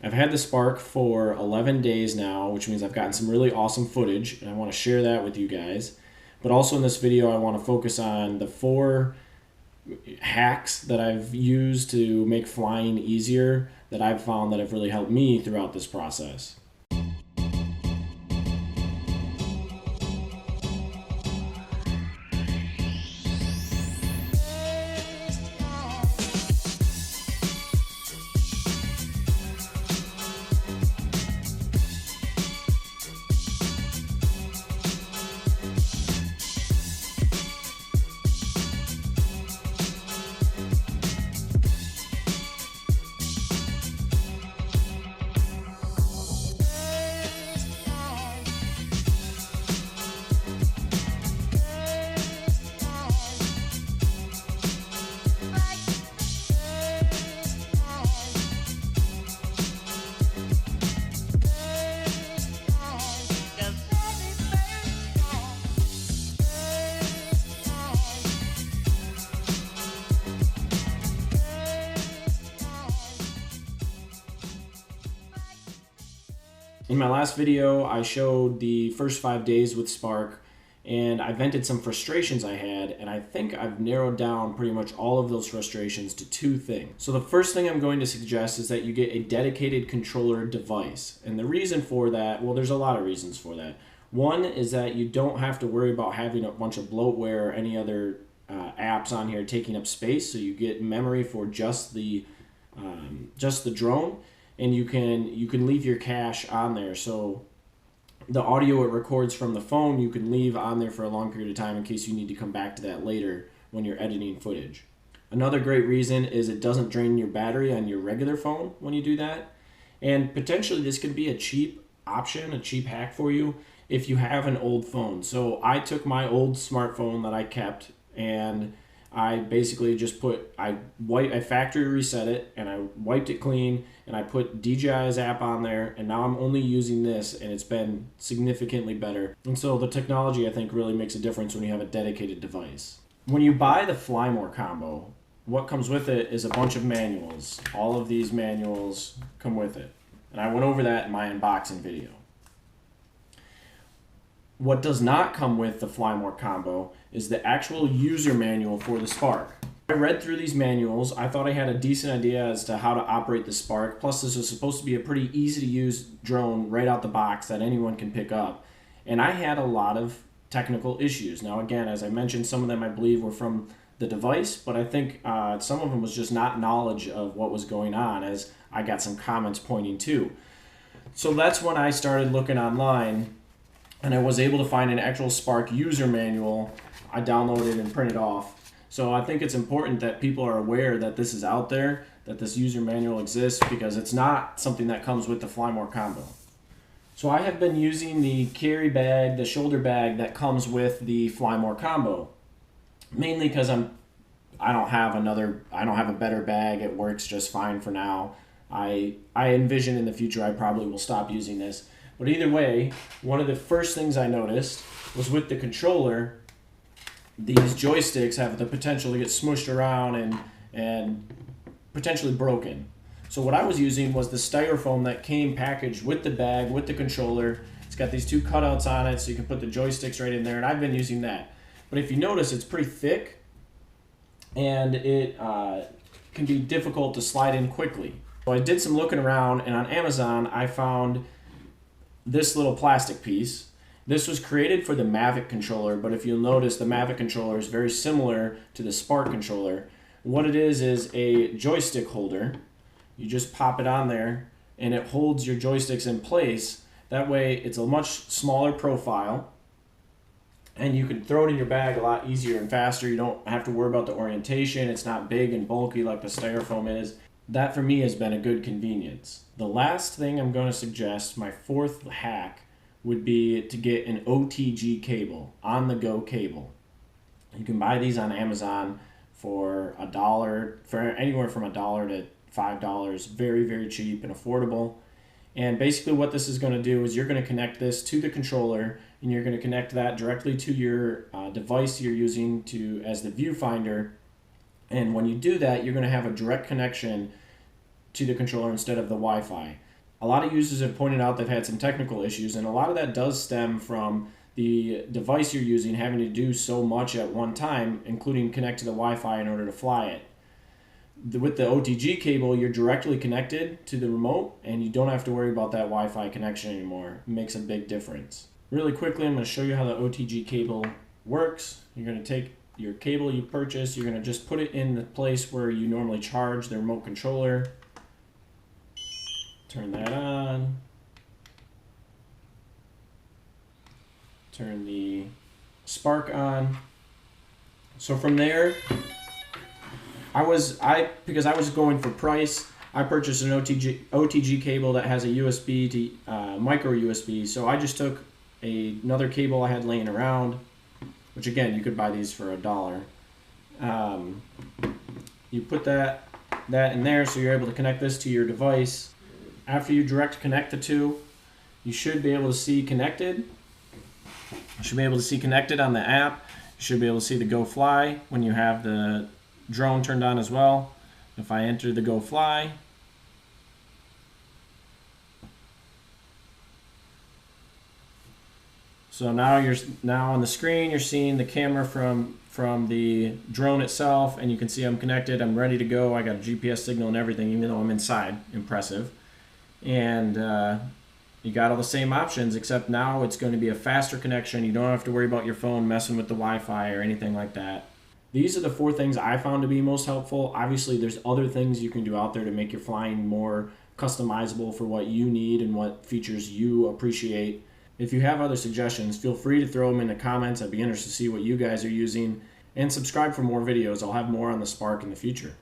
I've had the Spark for 11 days now, which means I've gotten some really awesome footage, and I want to share that with you guys. But also in this video, I want to focus on the 4 hacks that I've used to make flying easier that I've found that have really helped me throughout this process. In my last video, I showed the first 5 days with Spark, and I vented some frustrations I had, and I think I've narrowed down pretty much all of those frustrations to 2 things. So the first thing I'm going to suggest is that you get a dedicated controller device. And the reason for that, well, there's a lot of reasons for that. One is that you don't have to worry about having a bunch of bloatware or any other apps on here taking up space, so you get memory for just the drone. And you can leave your cache on there. So the audio it records from the phone, you can leave on there for a long period of time in case you need to come back to that later when you're editing footage. Another great reason is it doesn't drain your battery on your regular phone when you do that. And potentially this could be a cheap option, a cheap hack for you if you have an old phone. So I took my old smartphone that I kept, and I basically just I factory reset it, and I wiped it clean, and I put DJI's app on there, and now I'm only using this, and it's been significantly better. And so the technology, I think, really makes a difference when you have a dedicated device. When you buy the Fly More combo, what comes with it is a bunch of manuals. All of these manuals come with it, and I went over that in my unboxing video. What does not come with the Fly More combo is the actual user manual for the Spark. I read through these manuals. I thought I had a decent idea as to how to operate the Spark. Plus, this is supposed to be a pretty easy to use drone right out the box that anyone can pick up. And I had a lot of technical issues. Now, again, as I mentioned, some of them I believe were from the device, but I think some of them was just not knowledge of what was going on, as I got some comments pointing to. So that's when I started looking online, and I was able to find an actual Spark user manual. I downloaded and printed off. So I think it's important that people are aware that this is out there, that this user manual exists, because it's not something that comes with the Fly More combo. So I have been using the carry bag, the shoulder bag that comes with the Fly More combo, mainly because I don't have a better bag. It works just fine for now. I envision in the future I probably will stop using this. But either way, one of the first things I noticed was with the controller, these joysticks have the potential to get smushed around and potentially broken. So what I was using was the styrofoam that came packaged with the bag, with the controller. It's got these 2 cutouts on it, so you can put the joysticks right in there, and I've been using that. But if you notice, it's pretty thick, and it can be difficult to slide in quickly. So I did some looking around, and on Amazon, I found this little plastic piece. This was created for the Mavic controller, but if you'll notice, the Mavic controller is very similar to the Spark controller. What it is a joystick holder. You just pop it on there, and it holds your joysticks in place. That way, it's a much smaller profile, and you can throw it in your bag a lot easier and faster. You don't have to worry about the orientation. It's not big and bulky like the styrofoam is. That, for me, has been a good convenience. The last thing I'm going to suggest, my 4th hack, would be to get an OTG cable, on-the-go cable. You can buy these on Amazon for $1, for anywhere from $1 to $5. Very, very cheap and affordable. And basically what this is going to do is you're going to connect this to the controller, and you're going to connect that directly to your device you're using as the viewfinder. And when you do that, you're going to have a direct connection to the controller instead of the Wi-Fi. A lot of users have pointed out they've had some technical issues, and a lot of that does stem from the device you're using having to do so much at one time, including connect to the Wi-Fi in order to fly it. With the OTG cable, you're directly connected to the remote, and you don't have to worry about that Wi-Fi connection anymore. It makes a big difference. Really quickly, I'm going to show you how the OTG cable works. You're going to take your cable you purchased, you're going to just put it in the place where you normally charge the remote controller. Turn that on. Turn the spark on. So from there, because I was going for price, I purchased an OTG cable that has a USB to micro USB. So I just took another cable I had laying around, which again, you could buy these for $1. You put that in there, so you're able to connect this to your device. After you direct connect the two, you should be able to see connected. You should be able to see connected on the app. You should be able to see the Go Fly when you have the drone turned on as well. If I enter the Go Fly, so now on the screen you're seeing the camera from the drone itself, and you can see I'm connected. I'm ready to go. I got a GPS signal and everything, even though I'm inside. Impressive. And you got all the same options, except now it's going to be a faster connection. You don't have to worry about your phone messing with the Wi-Fi or anything like that. These are the 4 things I found to be most helpful. Obviously, there's other things you can do out there to make your flying more customizable for what you need and what features you appreciate. If you have other suggestions, feel free to throw them in the comments. I'd be interested to see what you guys are using. And subscribe for more videos. I'll have more on the Spark in the future.